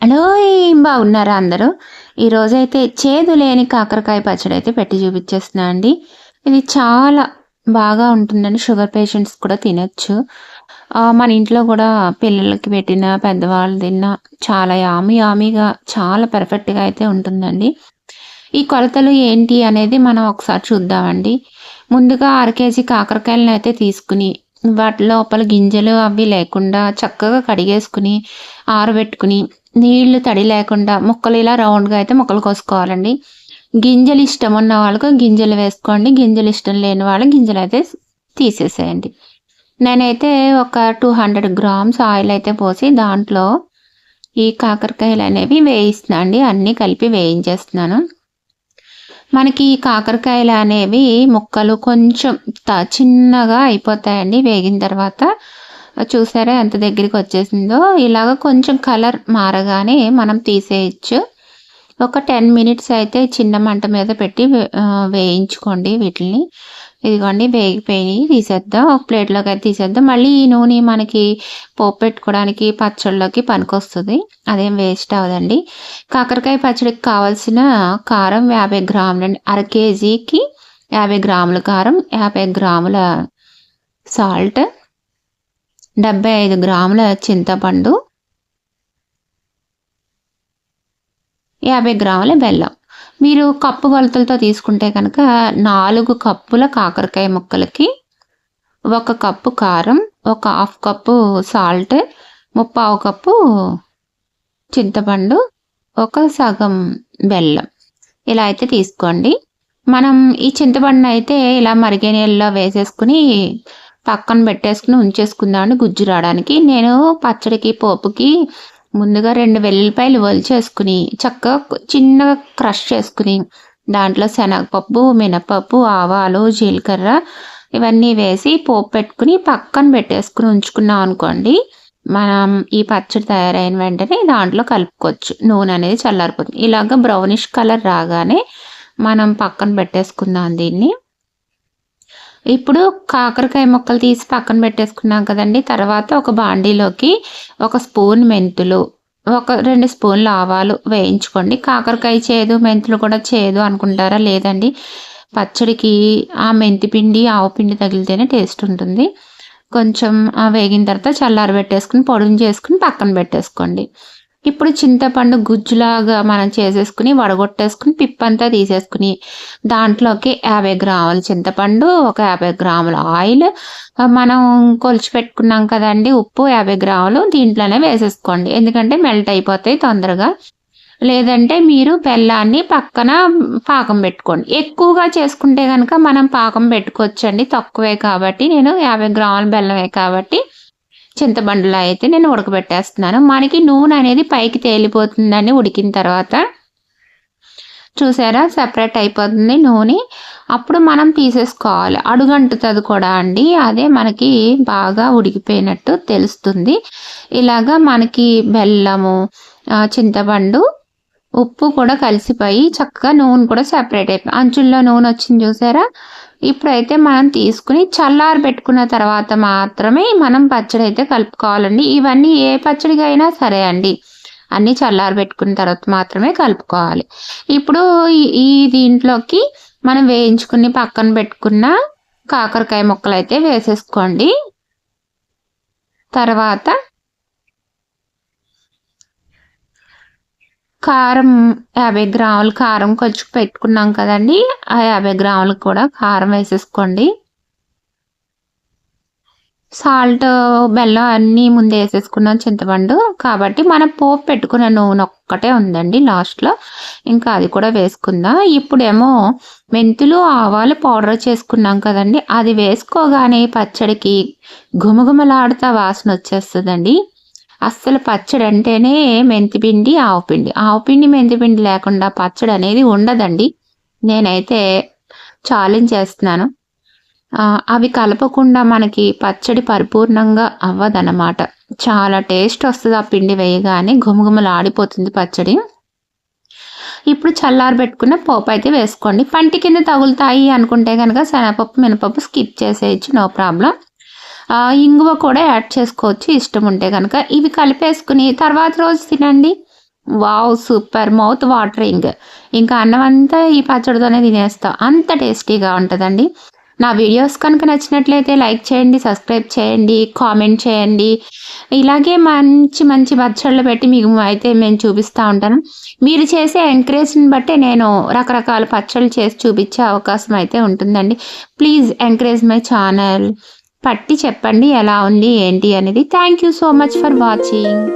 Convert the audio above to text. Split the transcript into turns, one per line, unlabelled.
Hello! బాగున్నారా అందరూ? ఈరోజైతే చేదు లేని కాకరకాయ పచ్చడైతే పెట్టి చూపించేస్తున్నా అండి. ఇది చాలా బాగా ఉంటుందండి. షుగర్ పేషెంట్స్ కూడా తినొచ్చు. మన ఇంట్లో కూడా పిల్లలకి పెట్టినా, పెద్దవాళ్ళు తిన్నా చాలా యామీగా చాలా పర్ఫెక్ట్‌గా అయితే ఉంటుందండి. ఈ కొలతలు ఏంటి అనేది మనం ఒకసారి చూద్దామండి. ముందుగా అర కేజీ కాకరకాయలనైతే తీసుకుని, వాటి లోపల గింజలు అవి లేకుండా చక్కగా కడిగేసుకుని, ఆరబెట్టుకుని, నీళ్లు తడి లేకుండా ముక్కలు ఇలా రౌండ్‌గా అయితే ముక్కలు కోసుకోవాలండి. గింజలు ఇష్టం ఉన్న వాళ్ళకు గింజలు వేసుకోండి. గింజలు ఇష్టం లేని వాళ్ళు గింజలైతే తీసేసేయండి. నేనైతే ఒక 200 గ్రామ్స్ ఆయిల్ అయితే పోసి దాంట్లో ఈ కాకరకాయలనేవి వేయిస్తున్నా అండి. అన్నీ కలిపి వేయించేస్తున్నాను. మనకి కాకరకాయలనేవి ముక్కలు కొంచెం చిన్నగా అయిపోతాయండి వేగిన తర్వాత. చూసారా ఎంత దగ్గరికొచ్చేసిందో? ఇలాగ కొంచెం కలర్ మారగానే మనం తీసేయొచ్చు. ఒక 10 మినిట్స్ అయితే చిన్న మంట మీద పెట్టి వేయించుకోండి వీటిల్ని. ఇదిగోండి వేగిపోయినయి తీసేద్దాం. ఒక ప్లేట్‌లోకైతే తీసేద్దాం. మళ్ళీ ఈ నూనె మనకి పోపు పెట్టుకోవడానికి, పచ్చళ్ళలోకి పనికొస్తది. అదేం వేస్ట్ అవ్వదండి. కాకరకాయ పచ్చడికి కావాల్సిన కారం 50 గ్రాములండి. అర కేజీకి 50 గ్రాముల కారం, 50 గ్రాముల సాల్ట్, 75 గ్రాముల చింతపండు, 50 గ్రాముల బెల్లం. మీరు కప్పు కొలతలతో తీసుకుంటే కనుక 4 కప్పుల కాకరకాయ ముక్కలకి 1 కప్పు కారం, ఒక హాఫ్ కప్పు సాల్ట్, ముప్పావు కప్పు చింతపండు, ఒక సగం బెల్లం ఇలా అయితే తీసుకోండి. మనం ఈ చింతపండునైతే ఇలా మరిగే నీళ్ళలో వేసేసుకుని పక్కన పెట్టేసుకుని ఉంచేసుకుందామండి గుజ్జు రావడానికి. నేను పచ్చడికి, పోపుకి ముందుగా 2 వెల్లుల్లిపాయలు ఒలిచేసుకుని చక్కగా చిన్నగా క్రష్ చేసుకుని దాంట్లో శనగపప్పు, మినపప్పు, ఆవాలు, జీలకర్ర ఇవన్నీ వేసి పోపు పెట్టుకుని పక్కన పెట్టేసుకుని ఉంచుకున్నాం అనుకోండి, మనం ఈ పచ్చడి తయారైన వెంటనే దాంట్లో కలుపుకోవచ్చు. నూనె అనేది చల్లారిపోతుంది. ఇలాగ బ్రౌనిష్ కలర్ రాగానే మనం పక్కన పెట్టేసుకుందాం దీన్ని. ఇప్పుడు కాకరకాయ ముక్కలు తీసి పక్కన పెట్టేసుకున్నాం కదండి. తర్వాత ఒక బాండీలోకి 1 స్పూన్ మెంతులు, ఒక 2 స్పూన్ల ఆవాలు వేయించుకోండి. కాకరకాయ చేదు, మెంతులు కూడా చేదు అనుకుంటారా? లేదండి. పచ్చడికి ఆ మెంతి పిండి, ఆవు పిండి తగిలితేనే టేస్ట్ ఉంటుంది. కొంచెం వేగిన తర్వాత చల్లారబెట్టేసుకుని పొడిని చేసుకుని పక్కన పెట్టేసుకోండి. ఇప్పుడు చింతపండు గుజ్జులాగా మనం చేసేసుకుని వడగొట్టేసుకుని పిప్పంతా తీసేసుకుని దాంట్లోకి 50 గ్రాముల చింతపండు, ఒక 50 గ్రాముల ఆయిల్, మనం కొలిచి పెట్టుకున్నాం కదండి ఉప్పు 50 గ్రాములు దీంట్లోనే వేసేసుకోండి. ఎందుకంటే మెల్ట్ అయిపోతాయి తొందరగా. లేదంటే మీరు బెల్లాన్ని పక్కన పాకం పెట్టుకోండి. ఎక్కువగా చేసుకుంటే కనుక మనం పాకం పెట్టుకోవచ్చండి. తక్కువే కాబట్టి నేను 50 గ్రాముల బెల్లమే కాబట్టి చింతపండులో అయితే నేను ఉడకబెట్టేస్తున్నాను. మనకి నూనె అనేది పైకి తేలిపోతుందండి ఉడికిన తర్వాత. చూసారా సెపరేట్ అయిపోతుంది నూనె. అప్పుడు మనం తీసేసుకోవాలి. అడుగంటుతుంది కూడా అండి. అదే మనకి బాగా ఉడికిపోయినట్టు తెలుస్తుంది. ఇలాగా మనకి బెల్లము, చింతపండు, ఉప్పు కూడా కలిసిపోయి చక్కగా నూనె కూడా సెపరేట్ అయిపోయి అంచుల్లో నూనె వచ్చింది చూసారా? ఇప్పుడైతే మనం తీసుకుని చల్లారి పెట్టుకున్న తర్వాత మాత్రమే మనం పచ్చడి అయితే కలుపుకోవాలండి. ఇవన్నీ ఏ పచ్చడికి అయినా సరే అండి. అన్నీ చల్లారి పెట్టుకున్న తర్వాత మాత్రమే కలుపుకోవాలి. ఇప్పుడు ఈ దీంట్లోకి మనం వేయించుకుని పక్కన పెట్టుకున్న కాకరకాయ ముక్కలు అయితే వేసేసుకోండి. తర్వాత కారం 50 గ్రాములు కారం కొంచెం పెట్టుకున్నాం కదండి. ఆ 50 గ్రాములు కూడా కారం వేసేసుకోండి. సాల్ట్, బెల్లం అన్నీ ముందే వేసేసుకున్నాం చింతపండు కాబట్టి మనం పోపు పెట్టుకున్న నూనె ఒక్కటే ఉందండి లాస్ట్లో. ఇంకా అది కూడా వేసుకుందాం. ఇప్పుడేమో మెంతులు, ఆవాలు పౌడర్ చేసుకున్నాం కదండి. అది వేసుకోగానే పచ్చడికి గుమగుమలాడుతా వాసన వచ్చేస్తుందండి. అస్సలు పచ్చడి అంటేనే మెంతిపిండి, ఆవుపిండి. ఆవుపిండి, మెంతిపిండి లేకుండా పచ్చడి అనేది ఉండదండి. నేనైతే ఛాలెంజ్ చేస్తున్నాను. అవి కలపకుండా మనకి పచ్చడి పరిపూర్ణంగా అవ్వదన్నమాట. చాలా టేస్ట్ వస్తుంది ఆ పిండి వేయగానే. గుమగుమలాడిపోతుంది పచ్చడి. ఇప్పుడు చల్లారబెట్టుకున్న పోపు అయితే వేసుకోండి. పంటి కింద తగులుతాయి అనుకుంటే కనుక శనగపప్పు, మినపప్పు స్కిప్ చేసేయచ్చు, నో ప్రాబ్లం. ఇంగువ కూడా యాడ్ చేసుకోవచ్చు ఇష్టం ఉంటే కనుక. ఇవి కలిపేసుకుని తర్వాత రోజు తినండి. వావ్! సూపర్. Mouth watering. ఇంకా అన్నమంతా ఈ పచ్చడితోనే తినేస్తా. అంత టేస్టీగా ఉంటదండి. నా వీడియోస్ కనుక నచ్చినట్లయితే లైక్ చేయండి, సబ్స్క్రైబ్ చేయండి, కామెంట్ చేయండి. ఇలాగే మంచి మంచి పచ్చళ్ళు పెట్టి మీకు అయితే నేను చూపిస్తా ఉంటాను. మీరు చేసే ఎంకరేజ్‌ని బట్టే నేను రకరకాల పచ్చళ్ళు చేసి చూపించే అవకాశం అయితే ఉంటుందండి. Please encourage my channel. పట్టి చెప్పండి ఎలా ఉంది, ఏంటి అనేది. Thank you so much for watching.